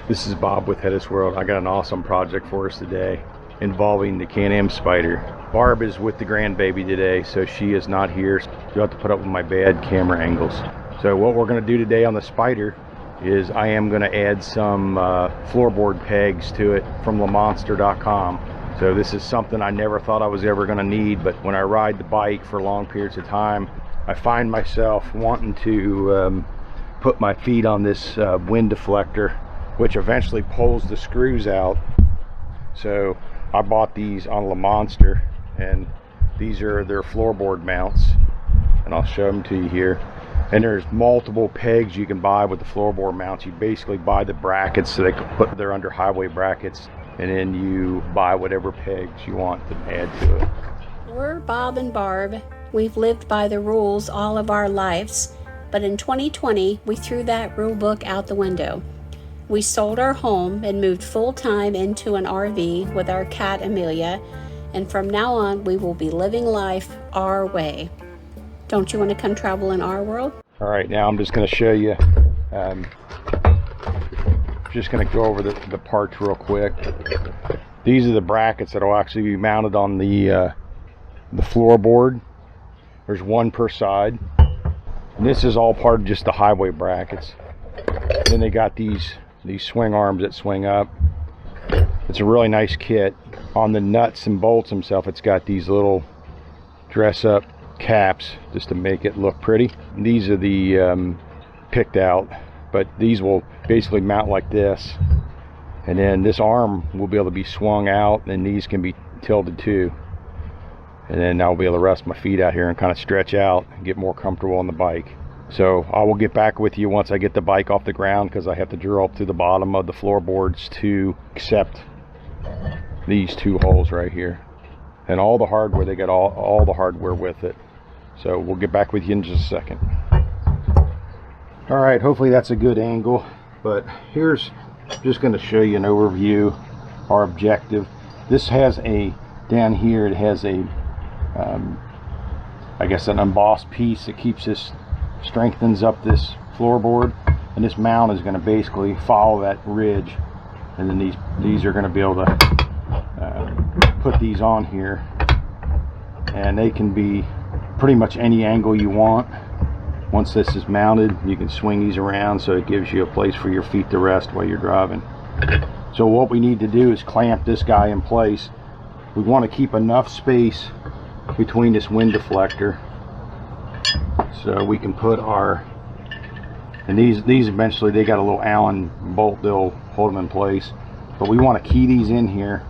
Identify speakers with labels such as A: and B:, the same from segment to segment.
A: This is Bob with Hedis World. I got an awesome project for us today involving the Can-Am Spyder. Barb is with the grandbaby today, so she is not here. You'll have to put up with my bad camera angles. So what we're going to do today on the Spyder is I am going to add some floorboard pegs to it from lemonster.com. So this is something I never thought I was ever going to need, but when I ride the bike for long periods of time, I find myself wanting to put my feet on this wind deflector, which eventually pulls the screws out. So I bought these on Lemonster, and these are their floorboard mounts, and I'll show them to you here. And there's multiple pegs you can buy with the floorboard mounts. You basically buy the brackets so they can put their under highway brackets, and then you buy whatever pegs you want to add to it.
B: We're Bob and Barb. We've lived by the rules all of our lives, but in 2020 we threw that rule book out the window. We sold our home and moved full-time into an RV with our cat Amelia, and from now on we will be living life our way. Don't you want to come travel in our world?
A: All right, now I'm just going to show you, just going to go over the parts real quick. These are the brackets that will actually be mounted on the floorboard. There's one per side, and this is all part of just the highway brackets. Then they got these swing arms that swing up. It's a really nice kit. On the nuts and bolts themselves, it's got these little dress up caps just to make it look pretty. These are the picked out, but these will basically mount like this, and then this arm will be able to be swung out, and these can be tilted too, and then I'll be able to rest my feet out here and kind of stretch out and get more comfortable on the bike. So I will get back with you once I get the bike off the ground, because I have to drill up to the bottom of the floorboards to accept these two holes right here. And all the hardware, they got all the hardware with it. So we'll get back with you in just a second. All right, hopefully that's a good angle, but here's just going to show you an overview, our objective. This has down here, it has I guess an embossed piece that keeps this, strengthens up this floorboard, and this mount is going to basically follow that ridge, and then these are going to be able to put these on here, and they can be pretty much any angle you want. Once this is mounted, you can swing these around so it gives you a place for your feet to rest while you're driving. So what we need to do is clamp this guy in place. We want to keep enough space between this wind deflector so we can put our, and these eventually, they got a little Allen bolt that'll hold them in place, but we want to key these in here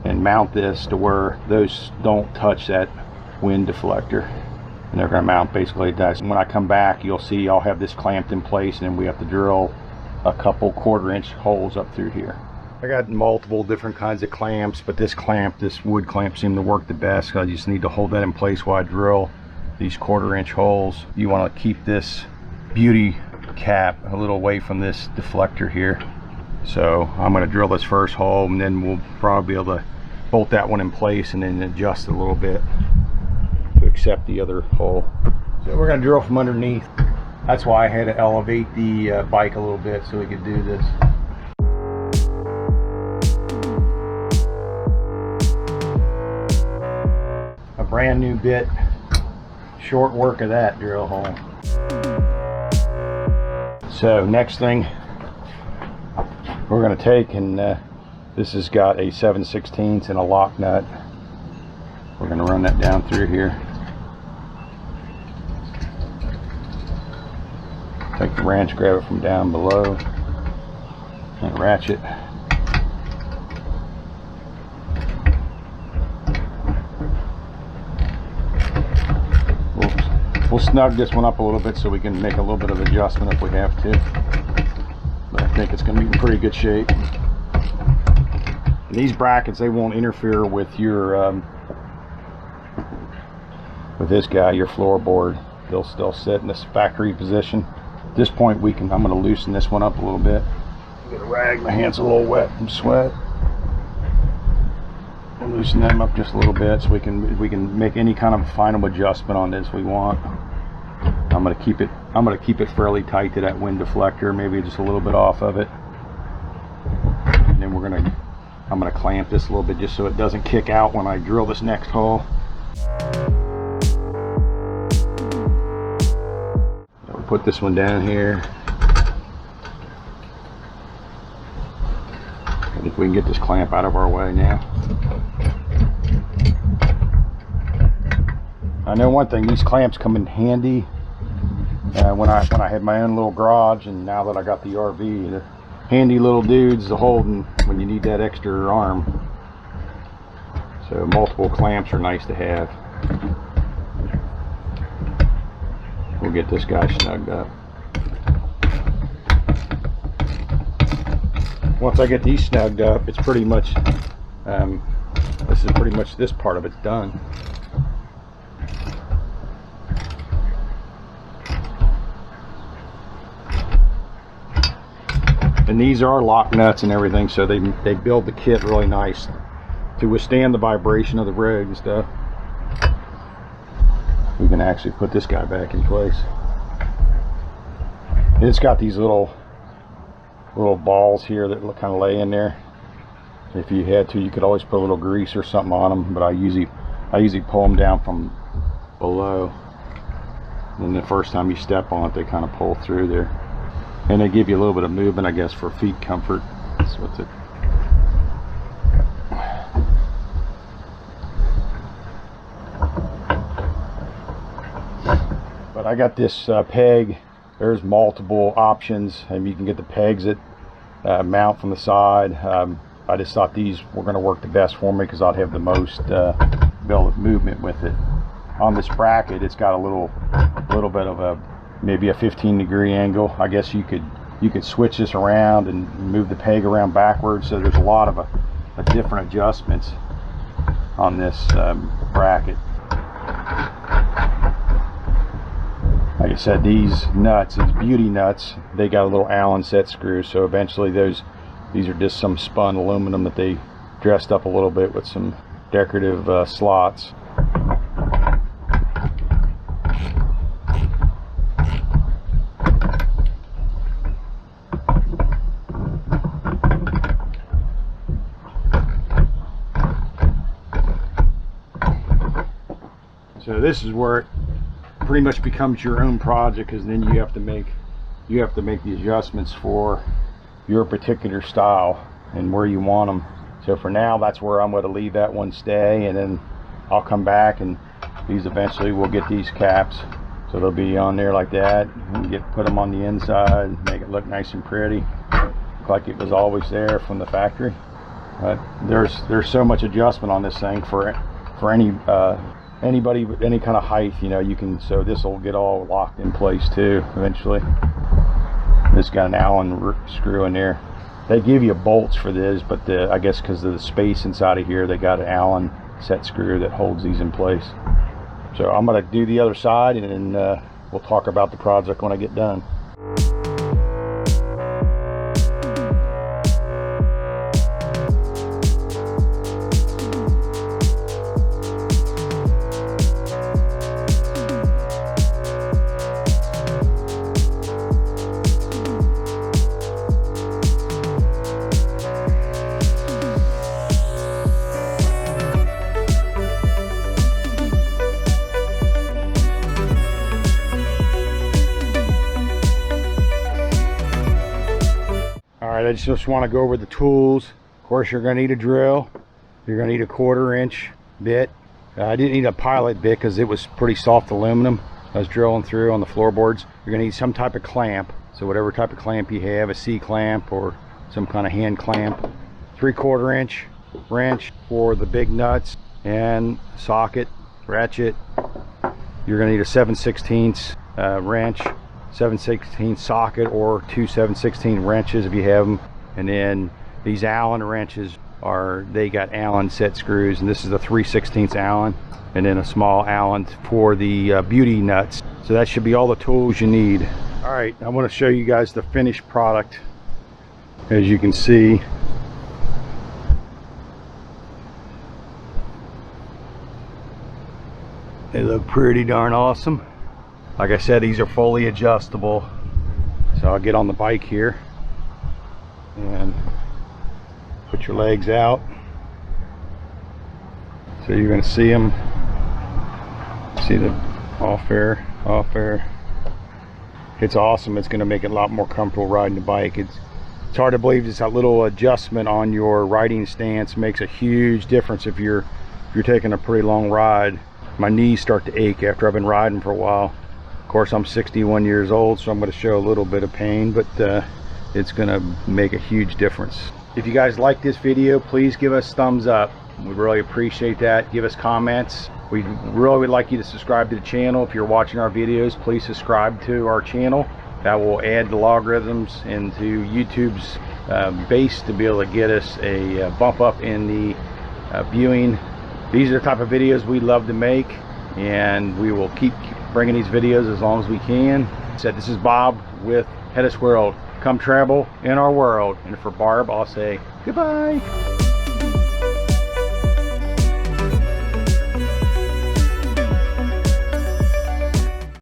A: and mount this to where those don't touch that wind deflector, and they're going to mount basically like that. When I come back, you'll see I'll have this clamped in place, and then we have to drill a couple 1/4 inch holes up through here. I got multiple different kinds of clamps, but this wood clamp seemed to work the best. I just need to hold that in place while I drill these 1/4 inch holes. You want to keep this beauty cap a little away from this deflector here. So I'm going to drill this first hole, and then we'll probably be able to bolt that one in place and then adjust it a little bit to accept the other hole. So we're going to drill from underneath. That's why I had to elevate the bike a little bit so we could do this. A brand new bit, short work of that drill hole. So next thing we're going to take, and this has got a 7/16 and a lock nut. We're going to run that down through here. Take the wrench, grab it from down below, and ratchet. We'll snug this one up a little bit so we can make a little bit of adjustment if we have to. But I think it's going to be in pretty good shape. And these brackets, they won't interfere with your with this guy, your floorboard. They'll still sit in this factory position. At this point, I'm going to loosen this one up a little bit. Get a rag, my hand's a little wet from sweat. And loosen them up just a little bit so we can make any kind of final adjustment on this we want. I'm going to keep it fairly tight to that wind deflector, maybe just a little bit off of it. I'm gonna clamp this a little bit just so it doesn't kick out when I drill this next hole. I'll put this one down here. I think we can get this clamp out of our way now. I know one thing, these clamps come in handy when I had my own little garage, and now that I got the RV, they're handy little dudes to hold when you need that extra arm. So multiple clamps are nice to have. We'll get this guy snugged up. Once I get these snugged up, it's pretty much this part of it's done. And these are lock nuts and everything, so they build the kit really nice to withstand the vibration of the rig and stuff. We can actually put this guy back in place. And it's got these little balls here that kind of lay in there. If you had to, you could always put a little grease or something on them, but I usually pull them down from below. And the first time you step on it, they kind of pull through there. And they give you a little bit of movement, I guess, for feet comfort. That's what's it. But I got this peg. There's multiple options, and you can get the pegs that mount from the side. I just thought these were going to work the best for me because I'd have the most build of movement with it. On this bracket, it's got a little bit of maybe a 15-degree angle. I guess you could switch this around and move the peg around backwards. So there's a lot of different adjustments on this bracket. Like I said, these nuts, these beauty nuts, they got a little Allen set screw. So eventually these are just some spun aluminum that they dressed up a little bit with some decorative slots. So this is where it pretty much becomes your own project, because then you have to make the adjustments for your particular style and where you want them. So for now, that's where I'm going to leave that one stay, and then I'll come back, and these eventually we'll get these caps, so they'll be on there like that, and put them on the inside, make it look nice and pretty, look like it was always there from the factory. But there's so much adjustment on this thing for anybody with any kind of height, you know. You can, so this will get all locked in place too eventually. This got an Allen screw in there. They give you bolts for this, but I guess because of the space inside of here, they got an Allen set screw that holds these in place. So I'm going to do the other side, and then we'll talk about the project when I get done. I just want to go over the tools. Of course, you're going to need a drill. You're going to need a 1/4 inch bit. I didn't need a pilot bit because it was pretty soft aluminum I was drilling through on the floorboards. You're going to need some type of clamp. So whatever type of clamp you have, a C-clamp or some kind of hand clamp. 3/4 inch wrench for the big nuts, and socket, ratchet. You're going to need a 7/16 wrench, 7/16 socket, or 2 7/16 wrenches if you have them. And then these Allen wrenches they got Allen set screws, and this is a 3/16 Allen, and then a small Allen for the beauty nuts. So that should be all the tools you need. All right, I want to show you guys the finished product. As you can see, they look pretty darn awesome. Like I said, these are fully adjustable. So I'll get on the bike here, and Put your legs out. So you're going to see them. See the off air. It's awesome. It's going to make it a lot more comfortable riding the bike. It's hard to believe just that little adjustment on your riding stance makes a huge difference if you're taking a pretty long ride. My knees start to ache after I've been riding for a while. Of course, I'm 61 years old, so I'm going to show a little bit of pain, but it's going to make a huge difference. If you guys like this video, please give us thumbs up. We really appreciate that. Give us comments. We really would like you to subscribe to the channel. If you're watching our videos, please subscribe to our channel. That will add the logarithms into YouTube's base to be able to get us a bump up in the viewing. These are the type of videos we love to make, and we will keep bringing these videos as long as we can. So this is Bob with Hedis World. Come travel in our world. And for Barb, I'll say goodbye.